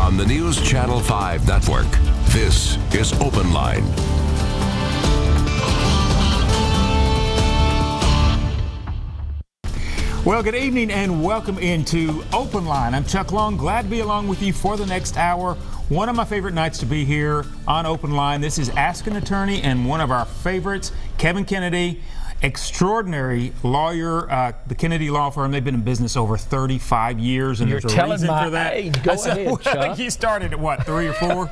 on the News Channel 5 network. This is Open Line. Well, good evening and welcome into Open Line. I'm Chuck Long, glad to be along with you for the next hour. One of my favorite nights to be here on Open Line. This is Ask an Attorney, and one of our favorites, Kevin Kennedy, extraordinary lawyer, the Kennedy Law Firm. They've been in business over 35 years, and You're there's a telling reason my for that. age. Go ahead, Chuck. You started at what, 3 or 4?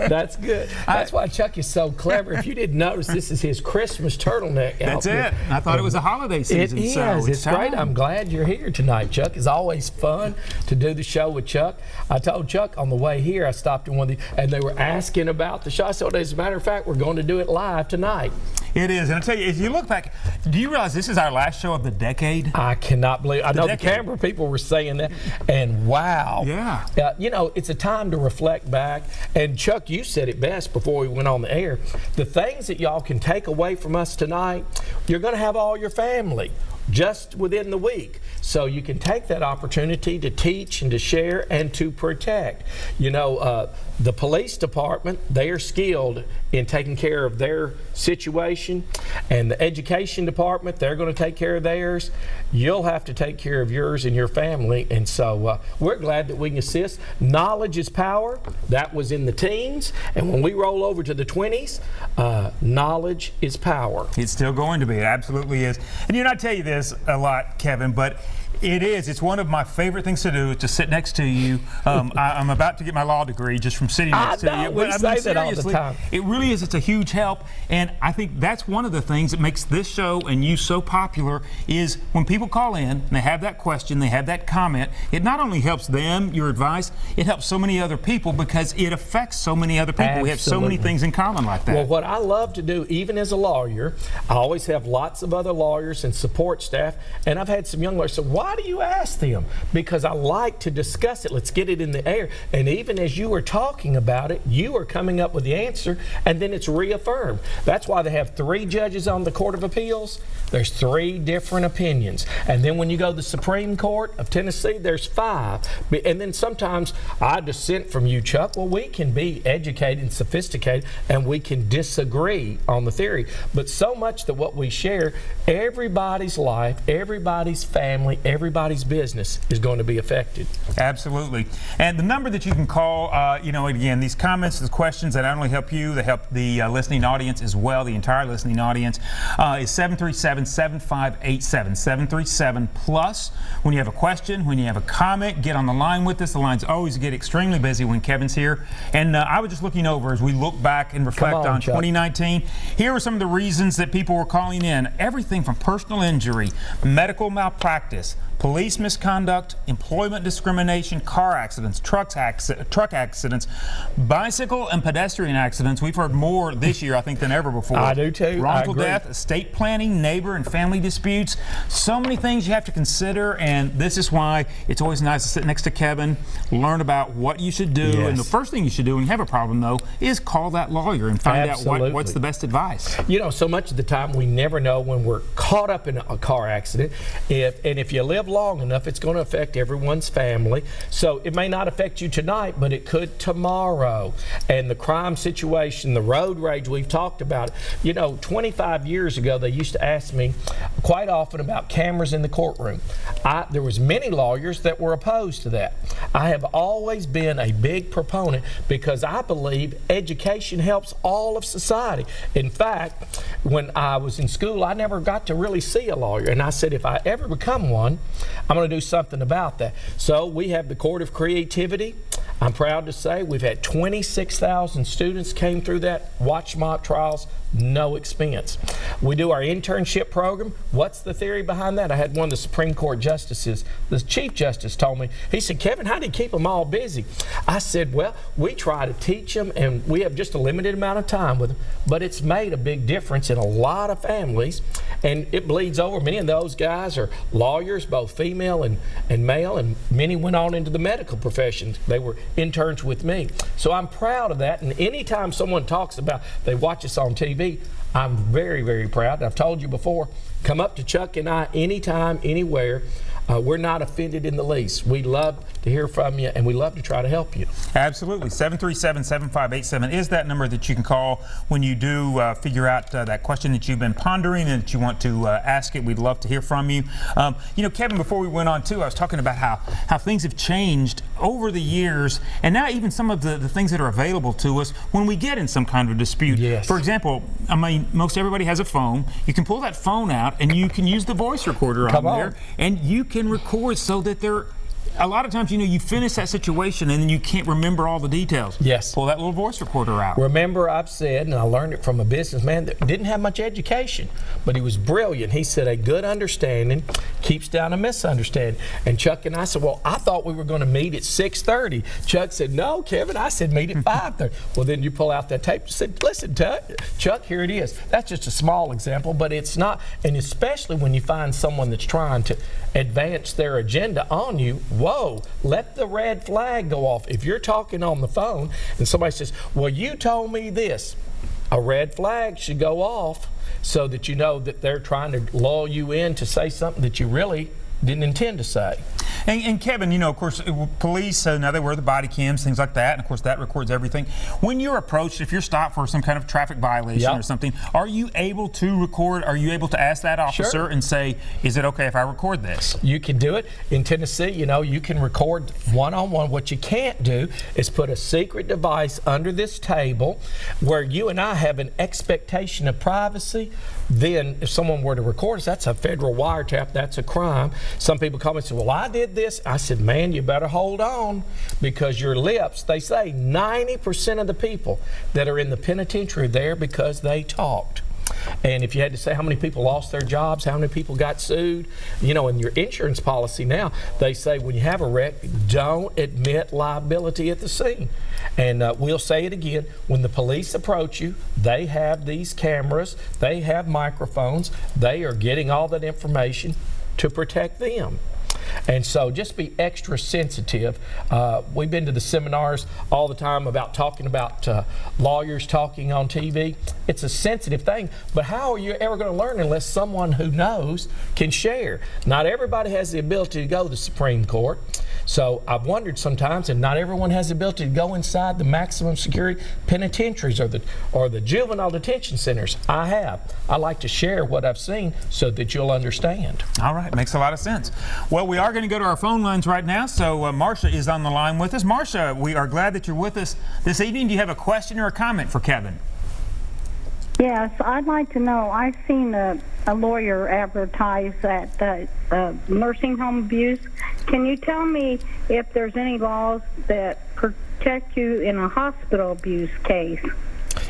That's good. That's why Chuck is so clever. If you didn't notice, this is his Christmas turtleneck That's outfit. it. I thought it was a holiday season. It is. So it's great. I'm glad you're here tonight, Chuck. It's always fun to do the show with Chuck. I told Chuck on the way here, I stopped in one of the, and they were asking about the show. So as a matter of fact, we're going to do it live tonight. It is. And I'll tell you, if you look back, do you realize this is our last show of the decade? I cannot believe. I know the camera people were saying that, and wow. Yeah. You know, it's a time to reflect back. And Chuck, you said it best before we went on the air. The things that y'all can take away from us tonight, you're going to have all your family just within the week. So you can take that opportunity to teach and to share and to protect. You know, the police department, they are skilled in taking care of their situation, and the education department, they're going to take care of theirs. You'll have to take care of yours and your family, and so we're glad that we can assist. Knowledge is power. That was in the teens, and when we roll over to the 20s, knowledge is power. It's still going to be. It absolutely is. And you know, I tell you this a lot, Kevin, but it is. It's one of my favorite things to do is to sit next to you. I'm about to get my law degree just from sitting next to you. We say that all the time. It really is. It's a huge help, and I think that's one of the things that makes this show and you so popular is when people call in and they have that question, they have that comment, it not only helps them, your advice, it helps so many other people because it affects so many other people. Absolutely. We have so many things in common like that. Well, what I love to do, even as a lawyer, I always have lots of other lawyers and support staff, and I've had some young lawyers say, why do you ask them? Because I like to discuss it. Let's get it in the air. And even as you were talking about it, you are coming up with the answer, and then it's reaffirmed. That's why they have 3 judges on the Court of Appeals. There's 3 different opinions. And then when you go to the Supreme Court of Tennessee, there's 5. And then sometimes I dissent from you, Chuck. Well, we can be educated and sophisticated, and we can disagree on the theory. But so much that what we share, everybody's life, everybody's family, everybody's business is going to be affected. Absolutely. And the number that you can call, you know, again, these comments, the questions that not only help you, they help the listening audience as well, the entire listening audience, is 737-7587, 737+. When you have a question, when you have a comment, get on the line with us. The lines always get extremely busy when Kevin's here. And I was just looking over as we look back and reflect on 2019. Here are some of the reasons that people were calling in. Everything from personal injury, medical malpractice, police misconduct, employment discrimination, car accidents, truck accidents, bicycle and pedestrian accidents. We've heard more this year, I think, than ever before. I do too. Wrongful death, estate planning, neighbor and family disputes. So many things you have to consider, and this is why it's always nice to sit next to Kevin, learn about what you should do. Yes. And the first thing you should do when you have a problem, though, is call that lawyer and find Absolutely. out what's the best advice. You know, so much of the time we never know when we're caught up in a car accident. If you live long enough, it's going to affect everyone's family. So it may not affect you tonight, but it could tomorrow. And the crime situation, the road rage, we've talked about it. You know, 25 years ago, they used to ask me quite often about cameras in the courtroom. There was many lawyers that were opposed to that. I have always been a big proponent because I believe education helps all of society. In fact, when I was in school, I never got to really see a lawyer. And I said, if I ever become one, I'm going to do something about that. So we have the Court of Creativity. I'm proud to say we've had 26,000 students came through that, watch mock trials, no expense. We do our internship program. What's the theory behind that? I had one of the Supreme Court justices, the Chief Justice told me, he said, Kevin, how do you keep them all busy? I said, well, we try to teach them, and we have just a limited amount of time with them, but it's made a big difference in a lot of families, and it bleeds over. Many of those guys are lawyers, both female and male, and many went on into the medical profession. They were interns with me. So I'm proud of that, and anytime someone talks about they watch us on TV, I'm very, very proud. I've told you before, come up to Chuck and I anytime, anywhere. we're not offended in the least. We love to hear from you, and we love to try to help you. Absolutely. 737-7587 is that number that you can call when you do figure out that question that you've been pondering and that you want to ask it. We'd love to hear from you. You know, Kevin, before we went on too, I was talking about how things have changed over the years, and now even some of the things that are available to us when we get in some kind of dispute. Yes. For example, I mean, most everybody has a phone. You can pull that phone out and you can use the voice recorder on there, and you can record so that a lot of times, you know, you finish that situation and then you can't remember all the details. Yes. Pull that little voice recorder out. Remember, I've said, and I learned it from a businessman that didn't have much education, but he was brilliant. He said, a good understanding keeps down a misunderstanding. And Chuck and I said, well, I thought we were going to meet at 6:30. Chuck said, no, Kevin. I said, meet at 5:30. Well, then you pull out that tape and said, listen, Chuck, here it is. That's just a small example, but it's not. And especially when you find someone that's trying to advance their agenda on you, whoa, let the red flag go off. If you're talking on the phone and somebody says, well, you told me this, a red flag should go off so that you know that they're trying to lull you in to say something that you really didn't intend to say. And Kevin, you know, of course, police, now they wear the body cams, things like that, and of course that records everything. When you're approached, if you're stopped for some kind of traffic violation or something, are you able to record, are you able to ask that officer and say, is it okay if I record this? You can do it. In Tennessee, you know, you can record one-on-one. What you can't do is put a secret device under this table where you and I have an expectation of privacy. Then if someone were to record us, that's a federal wiretap, that's a crime. Some people call me and say, well, I did this. I said, man, you better hold on, because your lips, they say 90% of the people that are in the penitentiary are there because they talked. And if you had to say how many people lost their jobs, how many people got sued, you know, in your insurance policy now, they say when you have a wreck, don't admit liability at the scene. And we'll say it again, when the police approach you, they have these cameras, they have microphones, they are getting all that information to protect them. And so just be extra sensitive. We've been to the seminars all the time about talking about lawyers talking on TV. It's a sensitive thing, but how are you ever going to learn unless someone who knows can share? Not everybody has the ability to go to the Supreme Court. So I've wondered sometimes, and not everyone has the ability to go inside the maximum security penitentiaries or the juvenile detention centers. I have. I like to share what I've seen so that you'll understand. All right, makes a lot of sense. Well, we are going to go to our phone lines right now, so Marsha is on the line with us. Marsha, we are glad that you're with us this evening. Do you have a question or a comment for Kevin? Yes, I'd like to know. I've seen a lawyer advertise that nursing home abuse. Can you tell me if there's any laws that protect you in a hospital abuse case?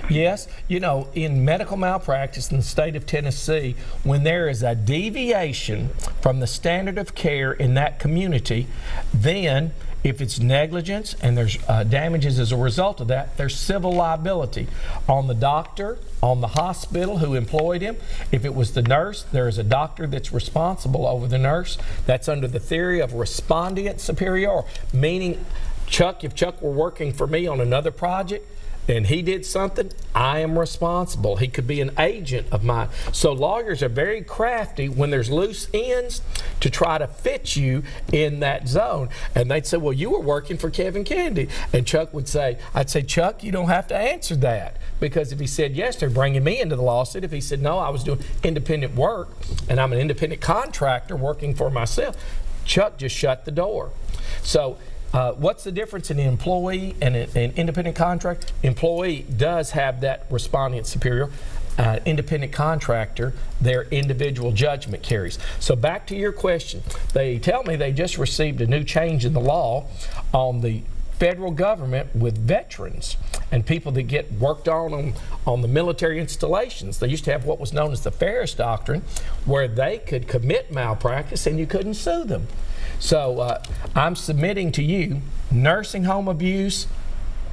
Yes, you know, in medical malpractice in the state of Tennessee, when there is a deviation from the standard of care in that community, then if it's negligence and there's damages as a result of that, there's civil liability on the doctor, on the hospital who employed him. If it was the nurse, there is a doctor that's responsible over the nurse. That's under the theory of respondeat superior, meaning if Chuck were working for me on another project, and he did something, I am responsible. He could be an agent of mine. So lawyers are very crafty when there's loose ends to try to fit you in that zone. And they'd say, well, you were working for Kevin Kennedy. And Chuck would say, I'd say, Chuck, you don't have to answer that. Because if he said yes, they're bringing me into the lawsuit. If he said no, I was doing independent work and I'm an independent contractor working for myself, Chuck just shut the door. So what's the difference in an employee and an independent contractor? Employee does have that respondeat superior. Independent contractor, their individual judgment carries. So back to your question, they tell me they just received a new change in the law on the federal government with veterans and people that get worked on the military installations. They used to have what was known as the Ferris Doctrine, where they could commit malpractice and you couldn't sue them. So I'm submitting to you nursing home abuse,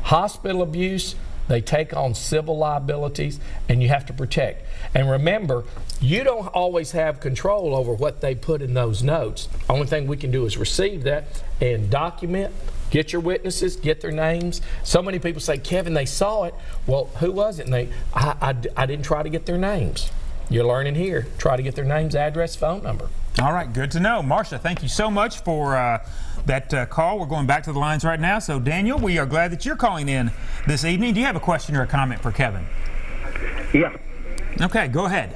hospital abuse, they take on civil liabilities and you have to protect. And remember, you don't always have control over what they put in those notes. Only thing we can do is receive that and document, get your witnesses, get their names. So many people say, Kevin, they saw it. Well, who was it? And I didn't try to get their names. you're learning here. Try to get their names, address, phone number. All right, good to know. Marcia, thank you so much for that call. We're going back to the lines right now. So, Daniel, we are glad that you're calling in this evening. Do you have a question or a comment for Kevin? Yeah. Okay, go ahead.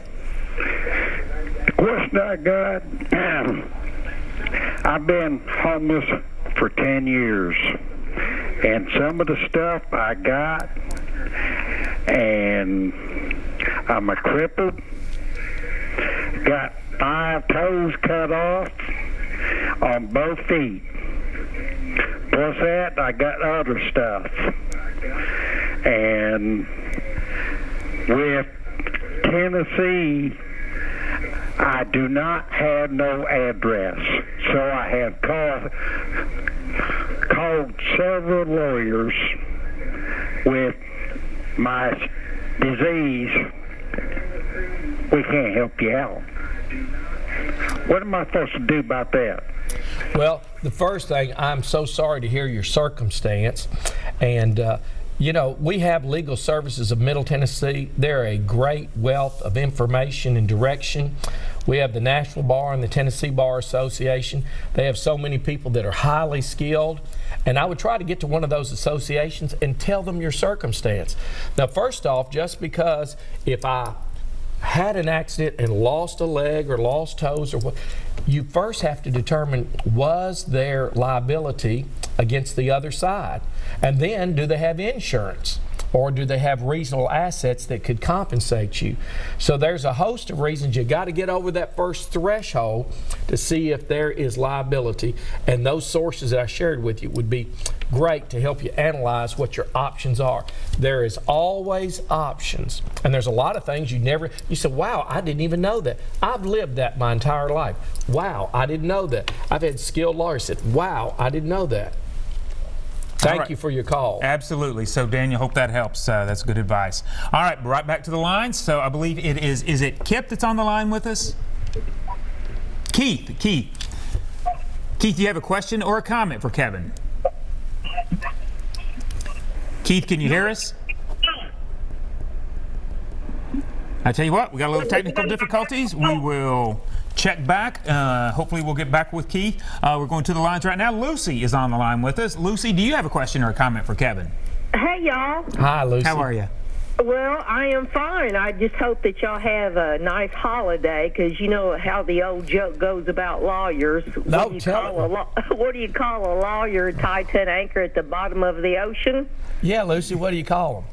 The question I got, I've been homeless for 10 years, and some of the stuff I got, and I'm a crippled, got 5 toes cut off on both feet. Plus that, I got other stuff. And with Tennessee, I do not have no address. So I have called several lawyers with my disease. We can't help you out. What am I supposed to do about that? Well, the first thing, I'm so sorry to hear your circumstance. And, you know, we have Legal Services of Middle Tennessee. They're a great wealth of information and direction. We have the National Bar and the Tennessee Bar Association. They have so many people that are highly skilled. And I would try to get to one of those associations and tell them your circumstance. Now, first off, just because if I had an accident and lost a leg or lost toes or what, you first have to determine, was there liability against the other side? And then, do they have insurance? Or do they have reasonable assets that could compensate you? So there's a host of reasons you got to get over that first threshold to see if there is liability. And those sources that I shared with you would be great to help you analyze what your options are. There is always options. And there's a lot of things you said, wow, I didn't even know that. I've lived that my entire life. Wow, I didn't know that. I've had skilled lawyers say, wow, I didn't know that. Thank you for your call. Absolutely. So, Daniel, hope that helps. That's good advice. All right, right back to the lines. So, I believe it is it Kip that's on the line with us? Keith, do you have a question or a comment for Kevin? Keith, can you hear us? I tell you what, we got a little technical difficulties. We will check back. Hopefully we'll get back with Keith. We're going to the lines right now. Lucy is on the line with us. Lucy, do you have a question or a comment for Kevin? Hey, y'all. Hi, Lucy. How are you? Well, I am fine. I just hope that y'all have a nice holiday, because you know how the old joke goes about lawyers. No, what do you call a lawyer tied to an anchor at the bottom of the ocean? Yeah, Lucy, what do you call them?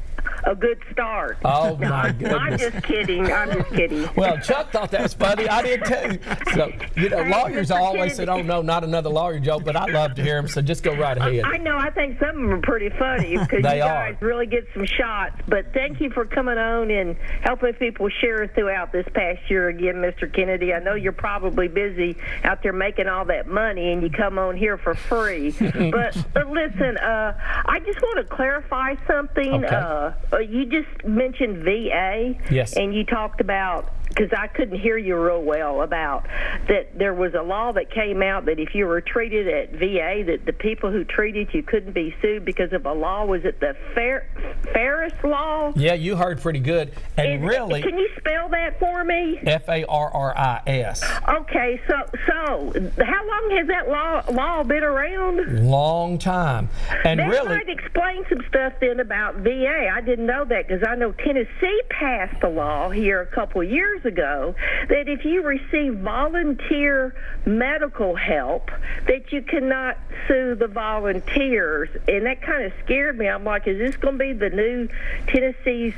A good start. Oh, my goodness. I'm just kidding. Well, Chuck thought that was funny. I did too. So, you know, lawyers always said, oh, no, not another lawyer joke, but I love to hear them, so just go right ahead. I know. I think some of them are pretty funny, because you guys really get some shots. But thank you for coming on and helping people share throughout this past year again, Mr. Kennedy. I know you're probably busy out there making all that money, and you come on here for free. But listen, I just want to clarify something. Okay. You just mentioned VA. Yes. And you talked about, because I couldn't hear you real well, about that there was a law that came out that if you were treated at VA, that the people who treated you couldn't be sued because of a law. Was it the Ferris law? Yeah, you heard pretty good. And really, can you spell that for me? Farris. Okay, so how long has that law been around? Long time. And that really, might explain some stuff then about VA. I didn't know that, because I know Tennessee passed a law here a couple years ago that if you receive volunteer medical help, that you cannot sue the volunteers. And that kind of scared me. I'm like, is this going to be the new Tennessee's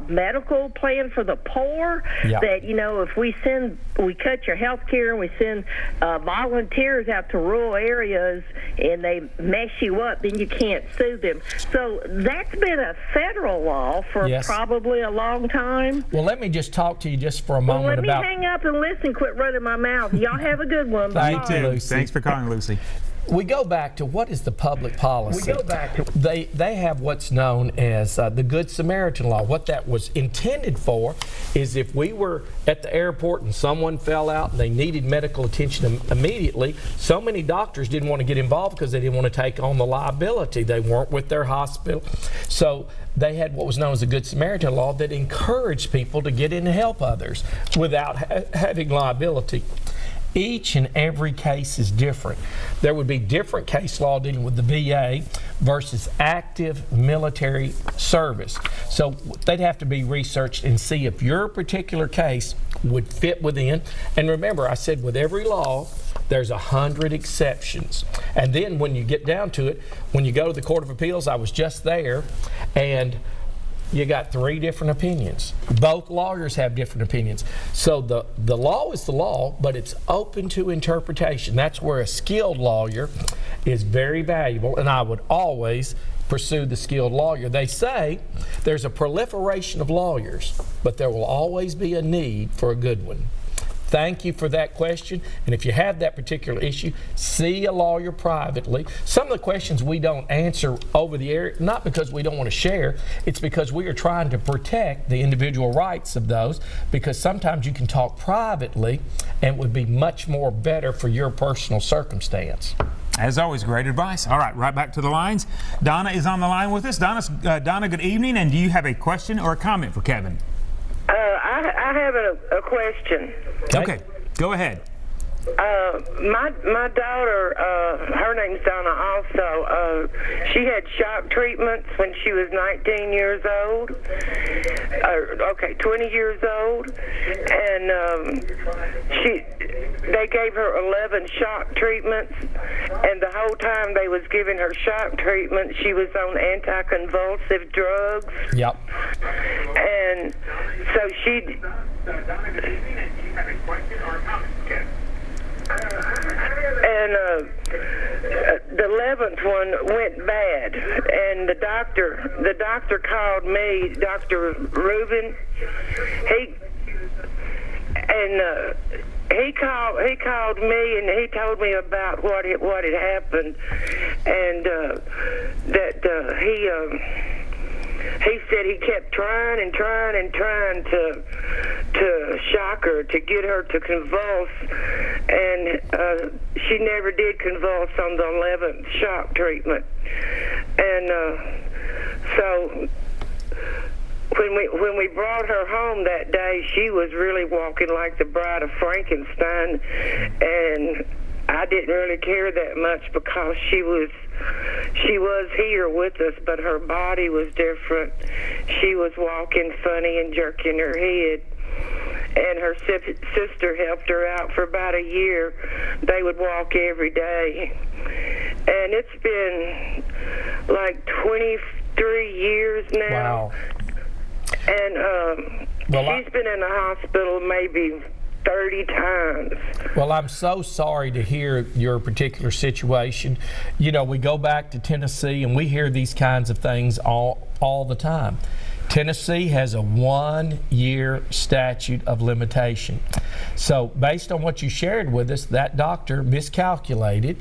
medical plan for the poor? Yeah. That, you know, if we cut your health care and we send volunteers out to rural areas and they mess you up, then you can't sue them. So that's been a federal law for probably a long time. Well, let me just talk to you just for a moment about... Let me hang up and listen, quit running my mouth. Y'all have a good one. Thank you, Lucy. Thanks for calling, Lucy. we go back to what is the public policy. They have what's known as the Good Samaritan law. What that was intended for is if we were at the airport and someone fell out and they needed medical attention immediately, so many doctors didn't want to get involved because they didn't want to take on the liability. They weren't with their hospital. So they had what was known as the Good Samaritan law that encouraged people to get in and help others without having liability. Each and every case is different. There would be different case law dealing with the VA versus active military service. So they'd have to be researched and see if your particular case would fit within. And remember, I said with every law, there's 100 exceptions. And then when you get down to it, when you go to the Court of Appeals, I was just there, and you got 3 different opinions. Both lawyers have different opinions. So the law is the law, but it's open to interpretation. That's where a skilled lawyer is very valuable, and I would always pursue the skilled lawyer. They say there's a proliferation of lawyers, but there will always be a need for a good one. Thank you for that question. And if you have that particular issue, see a lawyer privately. Some of the questions we don't answer over the air, not because we don't want to share, it's because we are trying to protect the individual rights of those, because sometimes you can talk privately and it would be much more better for your personal circumstance. As always, great advice. All right, right back to the lines. Donna is on the line with us. Donna, good evening. And do you have a question or a comment for Kevin? I have a question. Okay, go ahead. My daughter, her name's Donna also, she had shock treatments when she was 19 years old. 20 years old. And they gave her 11 shock treatments. And the whole time they was giving her shock treatment, she was on anticonvulsive drugs. Yep. And so the 11th one went bad, and the doctor called me, Dr. Rubin. He called me and he told me about what had happened, and he said he kept trying to shock her, to get her to convulse, and she never did convulse on the 11th shock treatment. And so when we brought her home that day, she was really walking like the Bride of Frankenstein, and I didn't really care that much because she was here with us, but her body was different. She was walking funny and jerking her head, and her sister helped her out for about a year. They would walk every day, and it's been like 23 years now. Wow. And she's been in the hospital maybe 30 times. Well, I'm so sorry to hear your particular situation. You know, we go back to Tennessee and we hear these kinds of things all the time. Tennessee has a 1-year statute of limitation. So based on what you shared with us, that doctor miscalculated,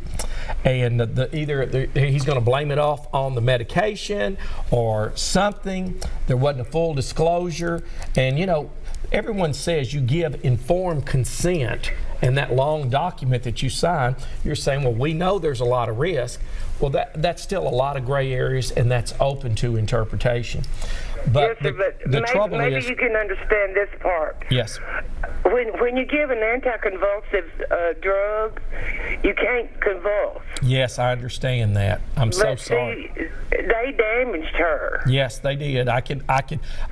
and he's going to blame it off on the medication or something. There wasn't a full disclosure. And you know, everyone says you give informed consent, and that long document that you sign, you're saying, well, we know there's a lot of risk. Well, that's still a lot of gray areas, and that's open to interpretation. But yes, the trouble maybe is, you can understand this part. Yes. When you give an anticonvulsive drug, you can't convulse. Yes, I understand that. I'm so sorry. They damaged her. Yes, they did. I can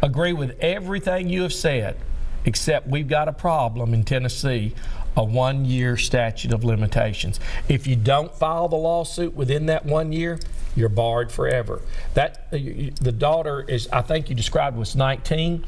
agree with everything you have said, except we've got a problem in Tennessee, a 1-year statute of limitations. If you don't file the lawsuit within that 1 year, you're barred forever. The daughter is, I think you described, was 19.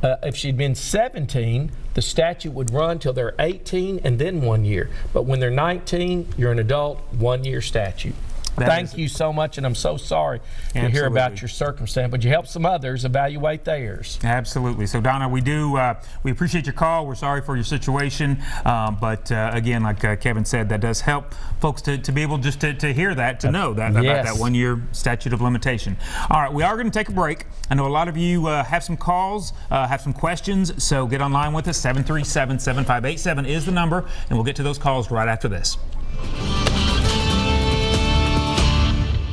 If she'd been 17, the statute would run till they're 18 and then 1 year. But when they're 19, you're an adult, 1-year statute. Thank you so much, and I'm so sorry to hear about your circumstance, but you help some others evaluate theirs. Absolutely. So, Donna, we appreciate your call. We're sorry for your situation, but again, like Kevin said, that does help folks to be able just to hear that, to know that about that 1 year statute of limitation. All right, we are going to take a break. I know a lot of you have some calls, have some questions, so get online with us. 737-7587 is the number, and we'll get to those calls right after this.